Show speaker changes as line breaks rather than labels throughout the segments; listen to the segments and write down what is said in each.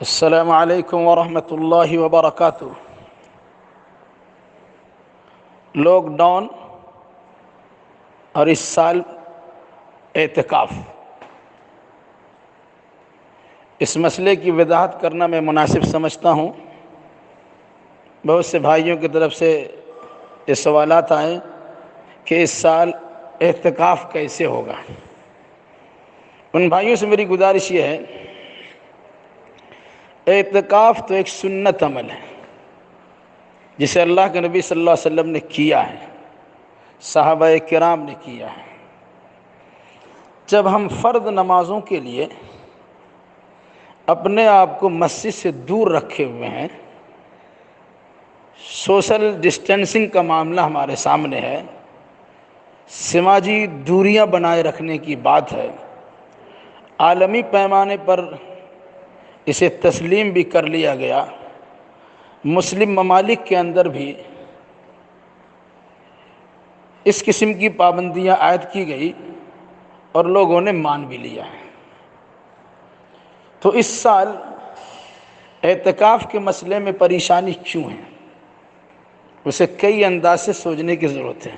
السلام علیکم ورحمۃ اللہ وبرکاتہ۔ لاک ڈاؤن اور اس سال اعتکاف، اس مسئلے کی وضاحت کرنا میں مناسب سمجھتا ہوں۔ بہت سے بھائیوں کی طرف سے یہ سوالات آئیں کہ اس سال اعتکاف کیسے ہوگا۔ ان بھائیوں سے میری گزارش یہ ہے، اعتکاف تو ایک سنت عمل ہے جسے اللہ کے نبی صلی اللہ علیہ وسلم نے کیا ہے، صحابہ کرام نے کیا ہے۔ جب ہم فرض نمازوں کے لیے اپنے آپ کو مسجد سے دور رکھے ہوئے ہیں، سوشل ڈسٹینسنگ کا معاملہ ہمارے سامنے ہے، سماجی دوریاں بنائے رکھنے کی بات ہے، عالمی پیمانے پر اسے تسلیم بھی کر لیا گیا، مسلم ممالک کے اندر بھی اس قسم کی پابندیاں عائد کی گئی اور لوگوں نے مان بھی لیا ہے۔ تو اس سال اعتکاف کے مسئلے میں پریشانی کیوں ہے، اسے کئی انداز سے سوچنے کی ضرورت ہے۔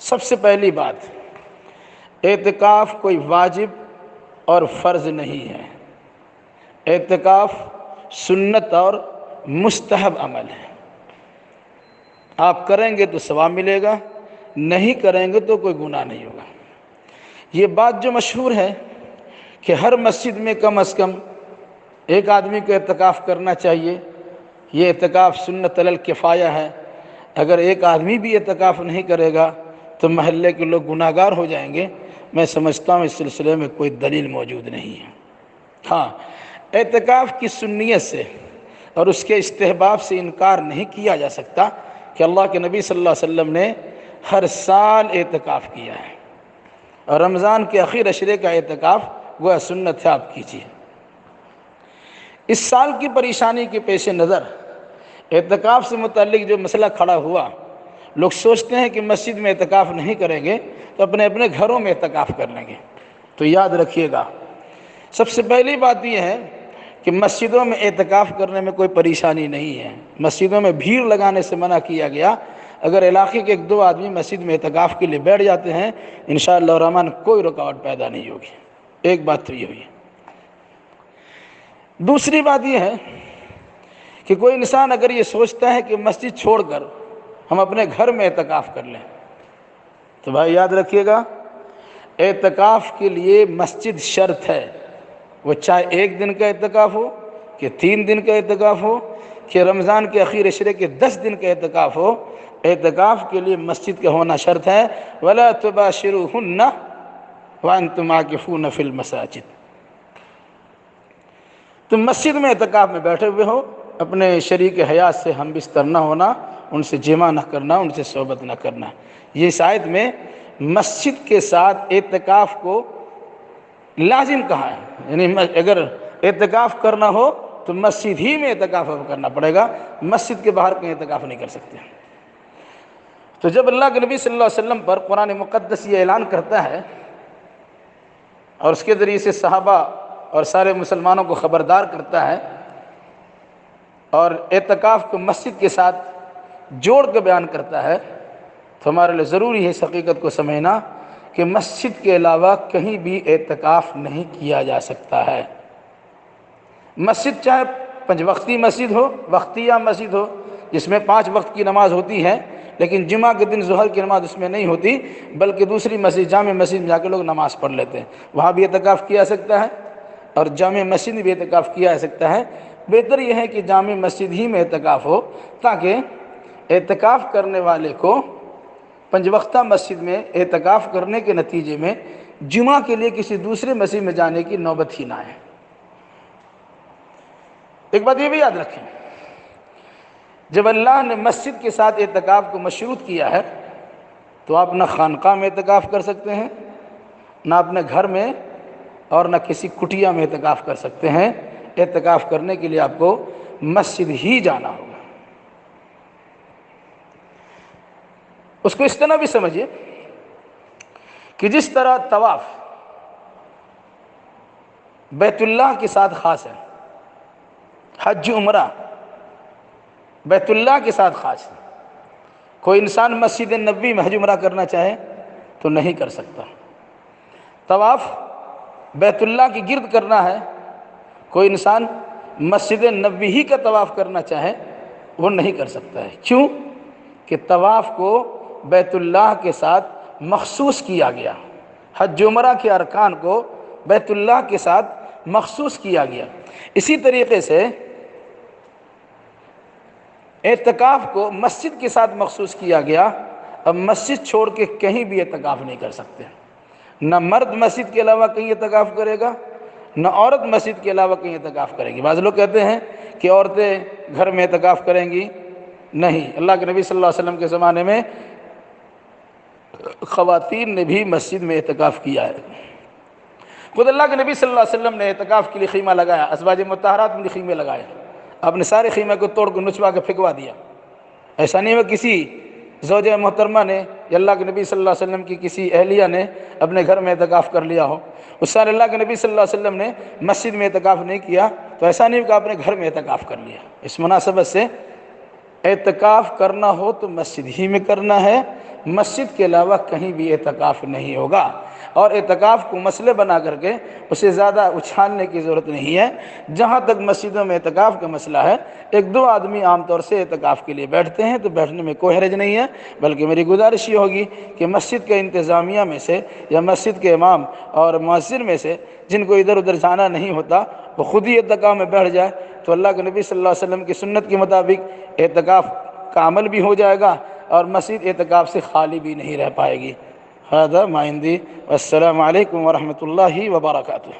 سب سے پہلی بات، اعتکاف کوئی واجب اور فرض نہیں ہے، اعتکاف سنت اور مستحب عمل ہے۔ آپ کریں گے تو ثواب ملے گا، نہیں کریں گے تو کوئی گناہ نہیں ہوگا۔ یہ بات جو مشہور ہے کہ ہر مسجد میں کم از کم ایک آدمی کو اعتکاف کرنا چاہیے، یہ اعتکاف سنت علی الکفایہ ہے۔ اگر ایک آدمی بھی اعتکاف نہیں کرے گا تو محلے کے لوگ گناہ گار ہو جائیں گے۔ میں سمجھتا ہوں اس سلسلے میں کوئی دلیل موجود نہیں ہے۔ ہاں، اعتکاف کی سنیت سے اور اس کے استحباب سے انکار نہیں کیا جا سکتا کہ اللہ کے نبی صلی اللہ علیہ وسلم نے ہر سال اعتکاف کیا ہے، اور رمضان کے آخر عشرے کا اعتکاف وہ سنت ہے، آپ کیجیے۔ اس سال کی پریشانی کے پیش نظر اعتکاف سے متعلق جو مسئلہ کھڑا ہوا، لوگ سوچتے ہیں کہ مسجد میں اعتکاف نہیں کریں گے تو اپنے اپنے گھروں میں اعتکاف کر لیں گے۔ تو یاد رکھیے گا، سب سے پہلی بات یہ ہے کہ مسجدوں میں اعتکاف کرنے میں کوئی پریشانی نہیں ہے، مسجدوں میں بھیڑ لگانے سے منع کیا گیا۔ اگر علاقے کے ایک دو آدمی مسجد میں اعتکاف کے لیے بیٹھ جاتے ہیں، انشاءاللہ الرحمن کوئی رکاوٹ پیدا نہیں ہوگی۔ ایک بات تو یہ ہوئی۔ دوسری بات یہ ہے کہ کوئی انسان اگر یہ سوچتا ہے کہ مسجد چھوڑ کر ہم اپنے گھر میں اعتکاف کر لیں، تو بھائی یاد رکھیے گا، اعتکاف کے لیے مسجد شرط ہے، وہ چاہے ایک دن کا اعتکاف ہو کہ 3 دن کا اعتکاف ہو کہ رمضان کے اخیر عشرے کے 10 دن کا اعتکاف ہو، اعتکاف کے لیے مسجد کا ہونا شرط ہے۔ وَلَا تُبَاشِرُوهُنَّ وَأَنْتُمْ عَاكِفُونَ فِي الْمَسَاجِدِ۔ تم مسجد میں اعتکاف میں بیٹھے ہوئے ہو، اپنے شریک حیات سے ہم بستر نہ ہونا، ان سے جمع نہ کرنا، ان سے صحبت نہ کرنا۔ یہ اس آیت میں مسجد کے ساتھ اعتکاف کو لازم کہا ہے، یعنی اگر اعتکاف کرنا ہو تو مسجد ہی میں اعتکاف کرنا پڑے گا، مسجد کے باہر کہیں اعتکاف نہیں کر سکتے۔ تو جب اللہ کے نبی صلی اللہ علیہ وسلم پر قرآن مقدس یہ اعلان کرتا ہے اور اس کے ذریعے سے صحابہ اور سارے مسلمانوں کو خبردار کرتا ہے اور اعتکاف کو مسجد کے ساتھ جوڑ کے بیان کرتا ہے، تو ہمارے لیے ضروری ہے اس حقیقت کو سمجھنا کہ مسجد کے علاوہ کہیں بھی اعتکاف نہیں کیا جا سکتا ہے۔ مسجد چاہے 5 وقتی مسجد ہو، وقتیہ مسجد ہو جس میں 5 وقت کی نماز ہوتی ہے، لیکن جمعہ کے دن ظہر کی نماز اس میں نہیں ہوتی، بلکہ دوسری مسجد جامع مسجد میں جا کے لوگ نماز پڑھ لیتے ہیں، وہاں بھی اعتکاف کیا جا سکتا ہے، اور جامع مسجد میں بھی اعتکاف کیا جا سکتا ہے۔ بہتر یہ ہے کہ جامع مسجد ہی میں اعتکاف ہو، تاکہ اعتکاف کرنے والے کو 5 وقتہ مسجد میں اعتکاف کرنے کے نتیجے میں جمعہ کے لیے کسی دوسرے مسجد میں جانے کی نوبت ہی نہ آئے۔ ایک بات یہ بھی یاد رکھیں، جب اللہ نے مسجد کے ساتھ اعتکاف کو مشروط کیا ہے تو آپ نہ خانقاہ میں اعتکاف کر سکتے ہیں، نہ اپنے گھر میں، اور نہ کسی کٹیا میں اعتکاف کر سکتے ہیں۔ اعتکاف کرنے کے لیے آپ کو مسجد ہی جانا ہوگا۔ اس کو اس طرح بھی سمجھیے کہ جس طرح طواف بیت اللہ کے ساتھ خاص ہے، حج عمرہ بیت اللہ کے ساتھ خاص ہے۔ کوئی انسان مسجد نبوی میں حج عمرہ کرنا چاہے تو نہیں کر سکتا۔ طواف بیت اللہ کی گرد کرنا ہے، کوئی انسان مسجد نبوی ہی کا طواف کرنا چاہے وہ نہیں کر سکتا ہے۔ کیوں کہ طواف کو بیت اللہ کے ساتھ مخصوص کیا گیا، حج عمرہ کے ارکان کو بیت اللہ کے ساتھ مخصوص کیا گیا۔ اسی طریقے سے اعتکاف کو مسجد کے ساتھ مخصوص کیا گیا۔ اب مسجد چھوڑ کے کہیں بھی اعتکاف نہیں کر سکتے، نہ مرد مسجد کے علاوہ کہیں اعتکاف کرے گا، نہ عورت مسجد کے علاوہ کہیں اعتکاف کرے گی۔ بعض لوگ کہتے ہیں کہ عورتیں گھر میں اعتکاف کریں گی، نہیں، اللہ کے نبی صلی اللہ علیہ وسلم کے زمانے میں خواتین نے بھی مسجد میں اعتکاف کیا ہے۔ خود اللہ کے نبی صلی اللہ علیہ وسلم نے اعتکاف کے لیے خیمہ لگایا، ازواج مطہرات میں خیمے لگائے، آپ نے سارے خیمے کو توڑ کے نچوا کے پھینکوا دیا۔ ایسا نہیں ہے کسی زوجہ محترمہ نے یا اللہ کے نبی صلی اللہ علیہ وسلم کی کسی اہلیہ نے اپنے گھر میں اعتکاف کر لیا ہو۔ اس سال اللہ کے نبی صلی اللہ علیہ وسلم نے مسجد میں اعتکاف نہیں کیا، تو ایسا نہیں کہ آپ نے گھر میں اعتکاف کر لیا۔ اس مناسبت سے اعتکاف کرنا ہو تو مسجد ہی میں کرنا ہے، مسجد کے علاوہ کہیں بھی اعتکاف نہیں ہوگا۔ اور اعتکاف کو مسئلے بنا کر کے اسے زیادہ اچھالنے کی ضرورت نہیں ہے۔ جہاں تک مسجدوں میں اعتکاف کا مسئلہ ہے، ایک دو آدمی عام طور سے اعتکاف کے لیے بیٹھتے ہیں تو بیٹھنے میں کوئی حرج نہیں ہے، بلکہ میری گزارش یہ ہوگی کہ مسجد کے انتظامیہ میں سے یا مسجد کے امام اور مؤذن میں سے جن کو ادھر ادھر جانا نہیں ہوتا وہ خود ہی اعتکاف میں بیٹھ جائے تو اللہ کے نبی صلی اللہ علیہ وسلم کی سنت کے مطابق اعتکاف کا عمل بھی ہو جائے گا اور مسجد اعتکاف سے خالی بھی نہیں رہ پائے گی۔ ھذا ما عندی، والسلام علیکم ورحمۃ اللہ وبرکاتہ۔